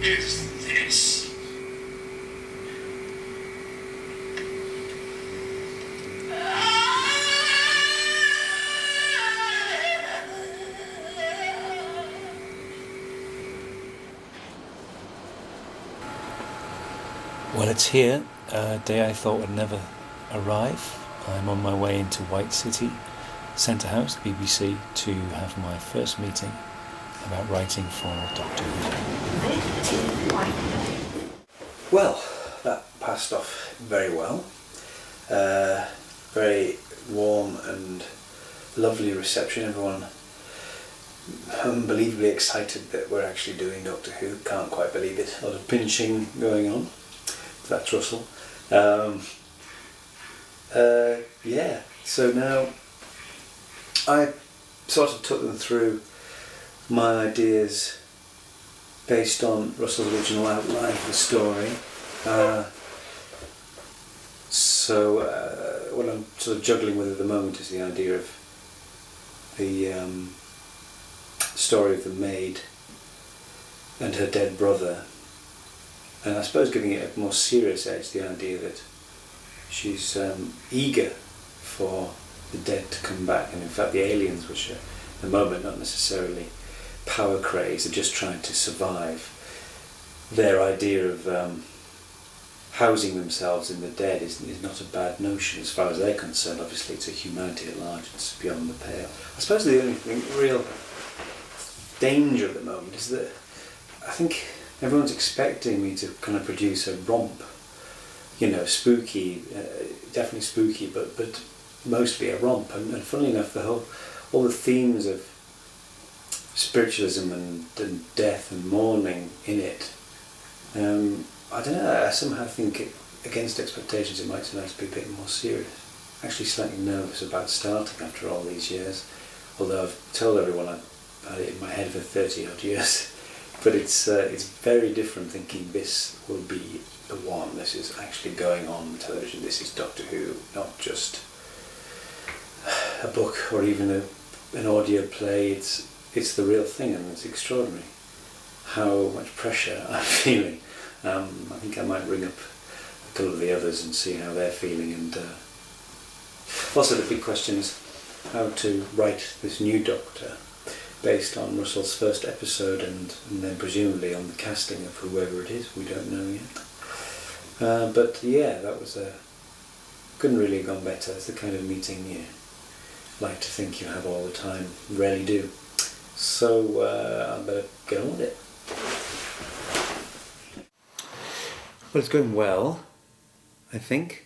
is this? Well, it's here, a day I thought would never arrive. I'm on my way into White City, Centre House, BBC, to have my first meeting about writing for Doctor Who. Well, that passed off very well. Very warm and lovely reception. Everyone unbelievably excited that we're actually doing Doctor Who. Can't quite believe it. A lot of pinching going on. That's Russell. Yeah, so now I sort of took them through my ideas based on Russell's original outline of the story. What I'm sort of juggling with at the moment is the idea of the story of the maid and her dead brother. And I suppose giving it a more serious edge, the idea that she's eager for the dead to come back, and in fact the aliens, which are at the moment not necessarily power crazed, are just trying to survive. Their idea of housing themselves in the dead is not a bad notion as far as they're concerned. Obviously it's a humanity at large, it's beyond the pale. I suppose the only real danger at the moment is that I think everyone's expecting me to kind of produce a romp, spooky, definitely spooky, but mostly a romp. And funnily enough, all the themes of spiritualism and death and mourning in it, I don't know, I somehow think against expectations it might turn out to be a bit more serious. Actually slightly nervous about starting after all these years, although I've told everyone I've had it in my head for 30 odd years. But it's very different thinking this will be the one, this is actually going on television, this is Doctor Who, not just a book or even an audio play, it's the real thing, and it's extraordinary how much pressure I'm feeling. I think I might ring up a couple of the others and see how they're feeling, and also the big question is how to write this new Doctor based on Russell's first episode and then presumably on the casting of whoever it is, we don't know yet. But yeah, that was couldn't really have gone better. It's the kind of meeting you like to think you have all the time, rarely do. So I better get on with it. Well, it's going well, I think.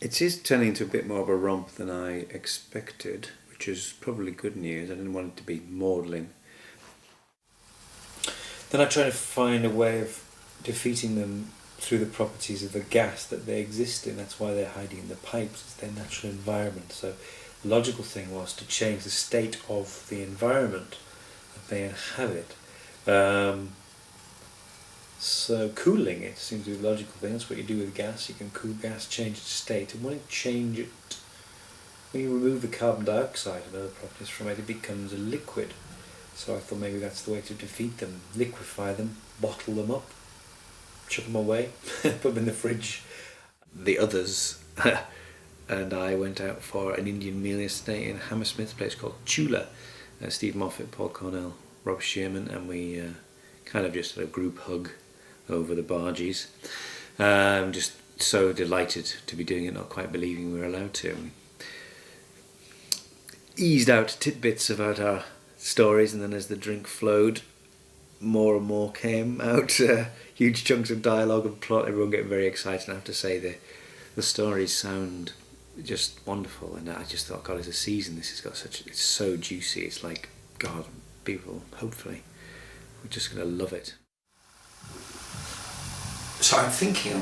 It is turning into a bit more of a romp than I expected, which is probably good news. I didn't want it to be maudlin. Then I try to find a way of defeating them through the properties of the gas that they exist in. That's why they're hiding in the pipes, it's their natural environment. So the logical thing was to change the state of the environment that they inhabit. So cooling it seems to be the logical thing. That's what you do with gas. You can cool gas, change its state, and when you change it, when you remove the carbon dioxide and other properties from it, it becomes a liquid. So I thought maybe that's the way to defeat them. Liquefy them, bottle them up, chuck them away, put them in the fridge. The others and I went out for an Indian meal yesterday in Hammersmith, a place called Chula. Steve Moffat, Paul Cornell, Rob Shearman, and we kind of just had a group hug over the barges. Just so delighted to be doing it, not quite believing we were allowed to. Eased out tidbits about our stories, and then as the drink flowed, more and more came out. Huge chunks of dialogue and plot, everyone getting very excited. I have to say the stories sound just wonderful, and I just thought, God, as a season this has got it's so juicy. It's like, God, people hopefully we're just going to love it. So I'm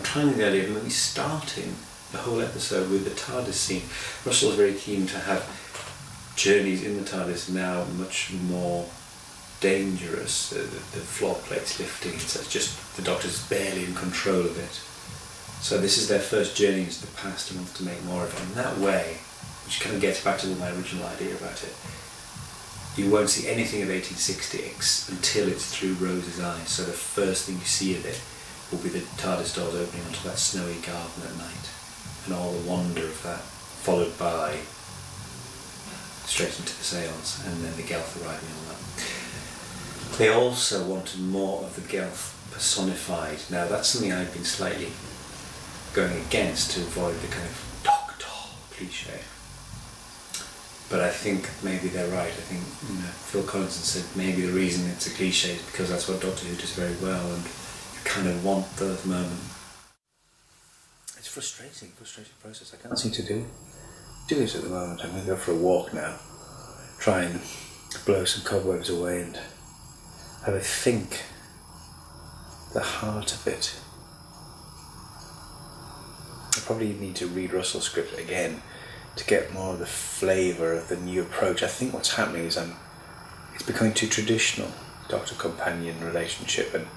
trying the idea of maybe starting the whole episode with the TARDIS scene. Russell's very keen to have journeys in the TARDIS now much more dangerous. The floor plate's lifting, so it's just the Doctor's barely in control of it. So this is their first journey into the past and wants to make more of it. In that way, which kind of gets back to my original idea about it, you won't see anything of 1860 until it's through Rose's eyes. So the first thing you see of it will be the TARDIS doors opening onto that snowy garden at night, and all the wonder of that, followed by straight into the seance, and then the Gelf arriving on that. They also wanted more of the Gelf personified. Now that's something I've been slightly going against to avoid the kind of doctor cliche. But I think maybe they're right. I think Phil Collinson said maybe the reason it's a cliche is because that's what Doctor Who does very well, and you kind of want those moments. It's frustrating process. I can't seem to do it at the moment. I'm going to go for a walk now, try and blow some cobwebs away and have a think. The heart of it. I probably need to read Russell's script again to get more of the flavour of the new approach. I think what's happening is it's becoming too traditional, doctor-companion relationship, and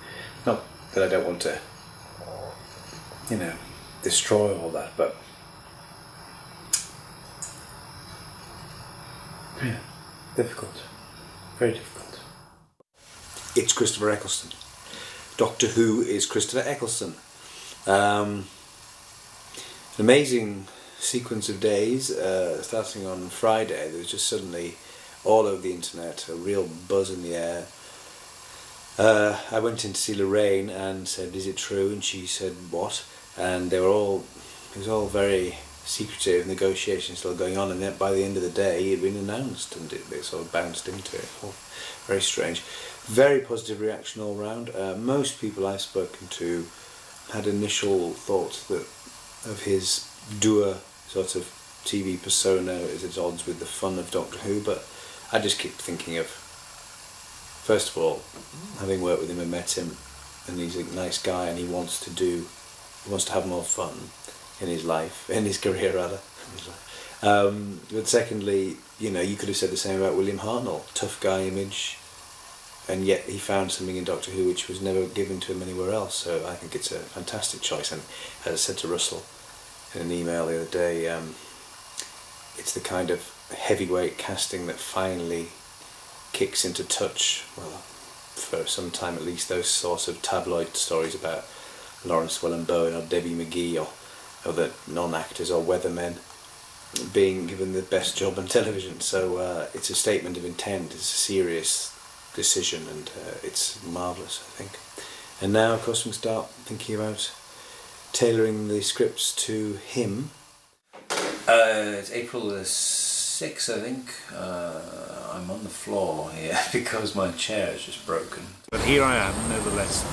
not that I don't want to, destroy all that, but yeah, difficult, very difficult. It's Christopher Eccleston. Doctor Who is Christopher Eccleston. An amazing sequence of days, starting on Friday. There was just suddenly all over the internet a real buzz in the air. I went in to see Lorraine and said, "Is it true?" And she said, "What?" And it was all very secretive, negotiations still going on, and then by the end of the day it had been announced, and they sort of bounced into it. Oh, very strange. Very positive reaction all round. Most people I've spoken to had initial thoughts of his doer sort of TV persona is at odds with the fun of Doctor Who, but I just keep thinking of, first of all, having worked with him and met him, and he's a nice guy, and he wants to have more fun in his life, in his career rather. But secondly, you could have said the same about William Hartnell, tough guy image, and yet he found something in Doctor Who which was never given to him anywhere else. So I think it's a fantastic choice, and as I said to Russell in an email the other day, it's the kind of heavyweight casting that finally kicks into touch, well, for some time at least, those sorts of tabloid stories about Lawrence Welland-Bowen or Debbie McGee or other non-actors or weathermen being given the best job on television. So it's a statement of intent, it's a serious decision, and it's marvellous, I think. And now, of course, we can start thinking about tailoring the scripts to him. It's April the 6th, I think. I'm on the floor here because my chair is just broken. But here I am, nevertheless,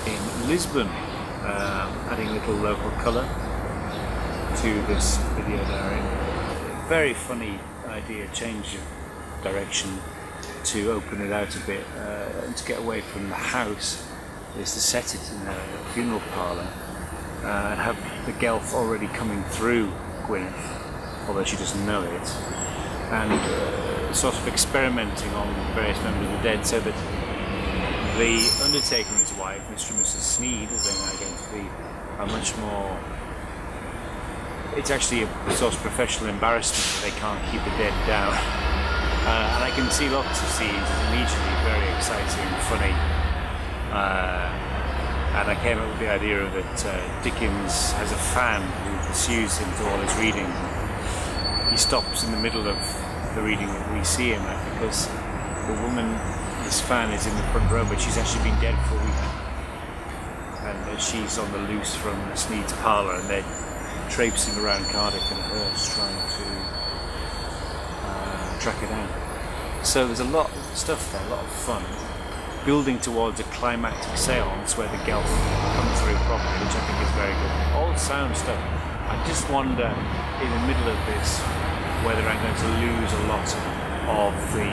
in Lisbon, adding a little local colour to this video diary. Very funny idea, change of direction to open it out a bit and to get away from the house, is to set it in a funeral parlour and have the Gelf already coming through Gwyneth, although she doesn't know it, and sort of experimenting on various members of the dead, so that the Undertaker and his wife, Mr. and Mrs. Sneed, as they're now going to be, are much more. It's actually a sort of professional embarrassment that they can't keep the dead down. And I can see lots of scenes as immediately very exciting and funny. And I came up with the idea of that Dickens has a fan who pursues him to all his readings. He stops in the middle of the reading that we see him at, because the woman, this fan, is in the front row, but she's actually been dead for a week. And she's on the loose from Sneed's parlour, and they're traipsing around Cardiff in a hearse trying to track her down. So there's a lot of stuff there, a lot of fun, building towards a climactic seance where the Gelf come through properly, which I think is very good. All sound stuff. I just wonder, in the middle of this, whether I'm going to lose a lot of the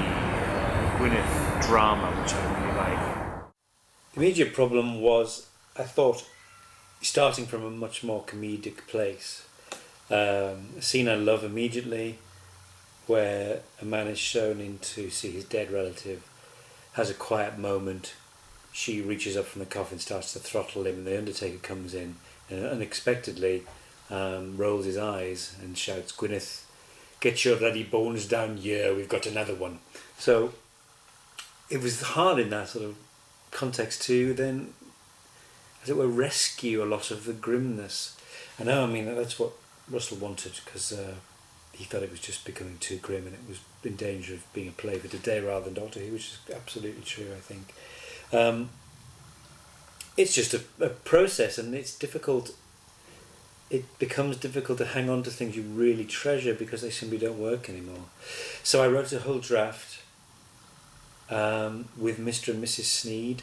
Gwyneth drama, which I really like. The immediate problem was, I thought, starting from a much more comedic place. A scene I love immediately, where a man is shown in to see his dead relative, has a quiet moment, she reaches up from the coffin, starts to throttle him, and the Undertaker comes in and unexpectedly rolls his eyes and shouts, "Gwyneth, get your ruddy bones down here, we've got another one. So it was hard in that sort of context to then, as it were, rescue a lot of the grimness. I know, I mean, that's what Russell wanted, because he thought it was just becoming too grim and it was in danger of being a play for today rather than Doctor Who, which is absolutely true, I think. It's just a process, and it's difficult. It becomes difficult to hang on to things you really treasure because they simply don't work anymore. So I wrote a whole draft with Mr. and Mrs. Sneed,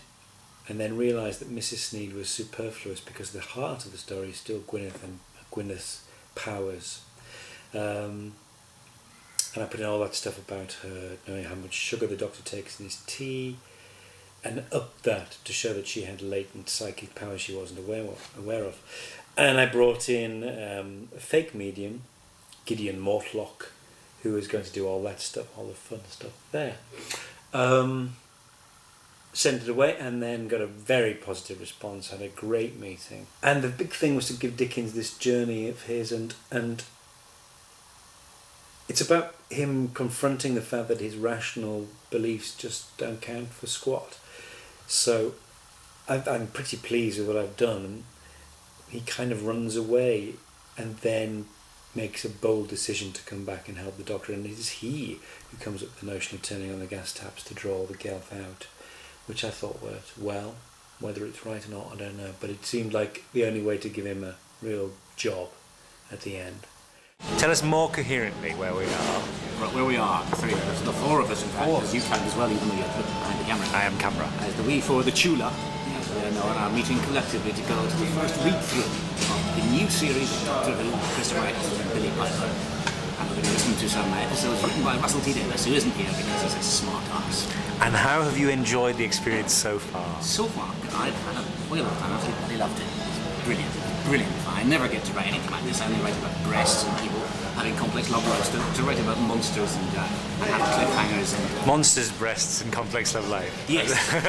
and then realised that Mrs. Sneed was superfluous because the heart of the story is still Gwyneth and Gwyneth's powers. And I put in all that stuff about her knowing how much sugar the Doctor takes in his tea, and up that to show that she had latent psychic powers she wasn't aware of. And I brought in a fake medium, Gideon Mortlock, who was going to do all that stuff, all the fun stuff there. Sent it away and then got a very positive response, had a great meeting. And the big thing was to give Dickens this journey of his, and it's about him confronting the fact that his rational beliefs just don't count for squat. So I'm pretty pleased with what I've done. He kind of runs away and then makes a bold decision to come back and help the Doctor, and it is he who comes up with the notion of turning on the gas taps to draw the Gelth out, which I thought worked well. Whether it's right or not, I don't know, but it seemed like the only way to give him a real job at the end. Tell us more coherently where we are. Right, where we are, there's the four of us, in fact, as you count as well, even though you're behind the camera. I am camera. As the we four, the Chula, and are meeting collectively to go to the first read-through of the new series of Doctor Who, Christopher Eccleston and Billy Piper. And we're going to listen to some episodes written by Russell T Davies, who isn't here because he's a smart ass. And how have you enjoyed the experience so far? So far, I've had a whale of a time. I've really loved it. It's brilliant. Brilliant. I never get to write anything like this. I only write about breasts and people having complex love lives. To write about monsters and have cliffhangers and monsters, breasts, and complex love life. Yes. In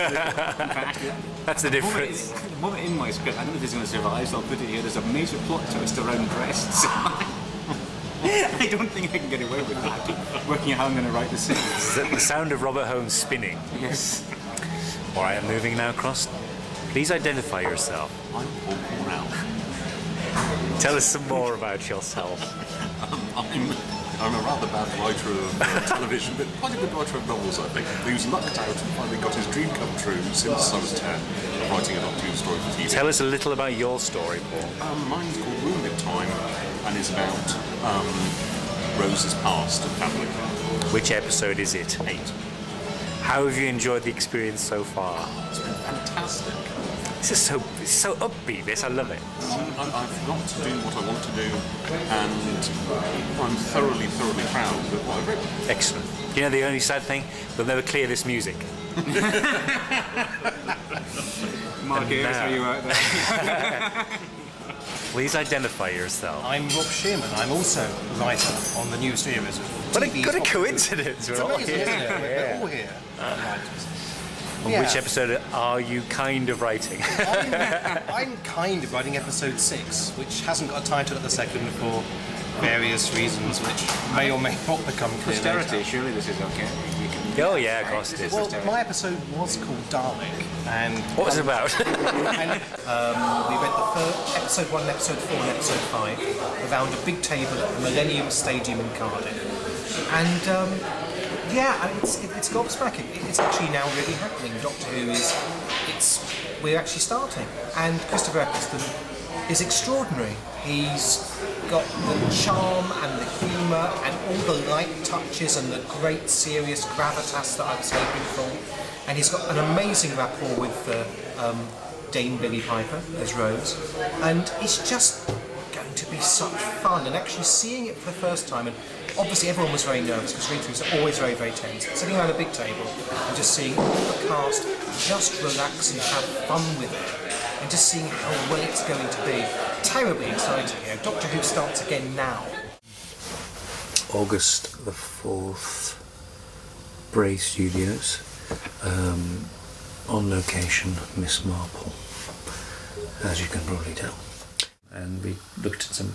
fact, that's the difference. The moment in my script, I don't know if it's going to survive, so I'll put it here. There's a major plot twist around breasts. I don't think I can get away with that. Working out how I'm going to write the scene. The sound of Robert Holmes spinning. Yes. All right, I'm moving now across. Please identify yourself. I'm Paul Cornell. Tell us some more about yourself. I'm a rather bad writer of television, but quite a good writer of novels, I think. Who's lucked out and finally got his dream come true since I was 10, of writing a Doctor Who story for TV. Tell us a little about your story, Paul. Mine's called Wounded Time, and is about Rose's past and family. Which episode is it? 8. How have you enjoyed the experience so far? It's been fantastic. This is so upbeat, this, I love it. I've got to do what I want to do, and I'm thoroughly proud of what I've written. Excellent. You know the only sad thing? We'll never clear this music. Mark, are you out there? Please identify yourself. I'm Rob Shearman. I'm also a writer on the new series of What TV's a coincidence. It's amazing, isn't it? We're all here. On which episode are you kind of writing? I'm kind of writing episode 6, which hasn't got a title at the second for various reasons, which may or may not become clear Posterity, later. surely this is okay. Oh yeah, of course it is. Well, my episode was called Dalek, and What was it about? and, we went the episode 1, episode 4 and episode 5 around a big table at the Millennium Stadium in Cardiff, and it's gobsmacking. It's actually now really happening. Doctor Who we're actually starting, and Christopher Eccleston is extraordinary. He's got the charm and the humour and all the light touches and the great serious gravitas that I was hoping for, and he's got an amazing rapport with Dame Billy Piper as Rose, and it's just going to be such fun. And actually seeing it for the first time, and obviously everyone was very nervous because read-throughs are always very, very tense. Sitting around a big table and just seeing all the cast just relax and have fun with it, and just seeing how well it's going to be. Terribly exciting. You know, Doctor Who starts again now. August the 4th, Bray Studios, on location, Miss Marple, as you can probably tell. And we looked at some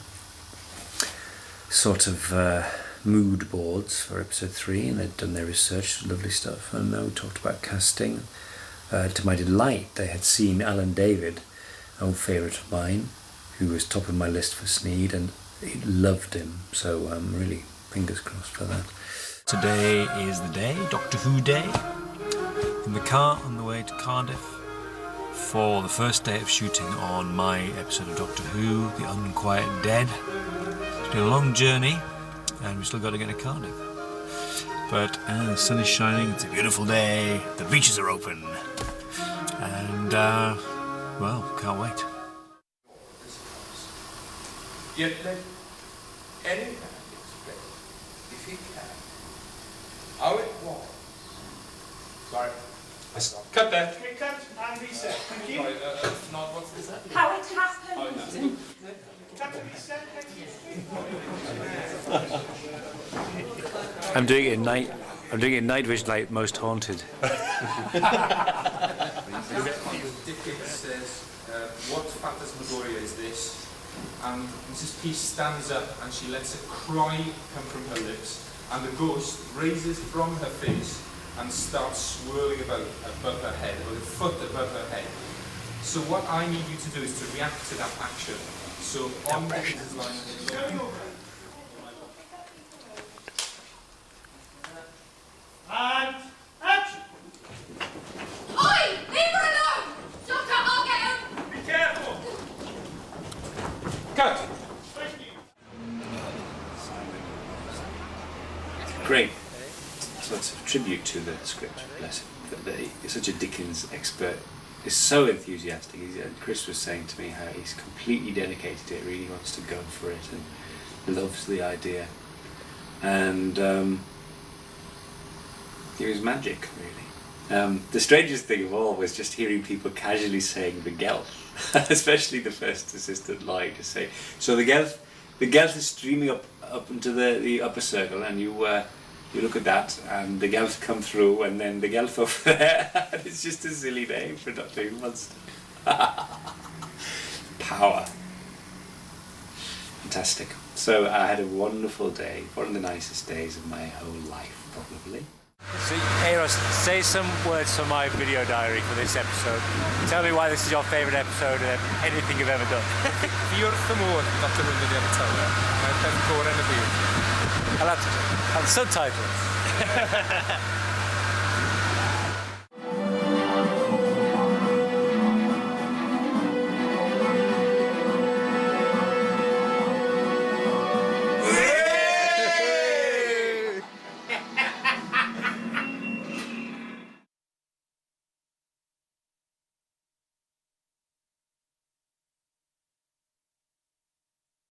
sort of mood boards for episode 3, and they'd done their research, lovely stuff, and we talked about casting. To my delight, they had seen Alan David, an old favourite of mine, who was top of my list for Sneed, and he loved him, so really fingers crossed for that. Today is the day, Doctor Who Day, in the car on the way to Cardiff for the first day of shooting on my episode of Doctor Who, The Unquiet Dead. It's been a long journey, and we've still got to get to Cardiff. But the sun is shining, it's a beautiful day, the beaches are open, and well, can't wait. Yet let any man explain, if he can, how it was. Sorry, I stopped. Cut that. Okay, cut and reset. Thank you. Not what's this? How it happened. Oh, no. Cut and reset. Thank you. I'm doing it in night. I'm doing it in night vision, like Most Haunted. Dickens says, "What phantasmagoria is this?" And Mrs. Peace stands up and she lets a cry come from her lips, and the ghost raises from her face and starts swirling about above her head, about a foot above her head. So what I need you to do is to react to that action. So on Dickens' line, and action! Oi! Leave her alone! Doctor, I'll get him! Be careful! Cut! Great. So it's a tribute to the script, bless him. He's such a Dickens expert. He's so enthusiastic. Chris was saying to me how he's completely dedicated to it, really wants to go for it and loves the idea. And it was magic, really. The strangest thing of all was just hearing people casually saying the Gelf, especially the first assistant line to say. So the Gelf is streaming up into the upper circle, and you look at that, and the Gelf come through, and then the Gelf over there. And it's just a silly name for Doctor Who monster. Power. Fantastic. So I had a wonderful day, one of the nicest days of my whole life, probably. So, Eros, say some words for my video diary for this episode. Tell me why this is your favourite episode of anything you've ever done. Fi wrth fy modd Dr Who wedi ar y tyler. Mae'n peth gorau yn y byd. And subtitles.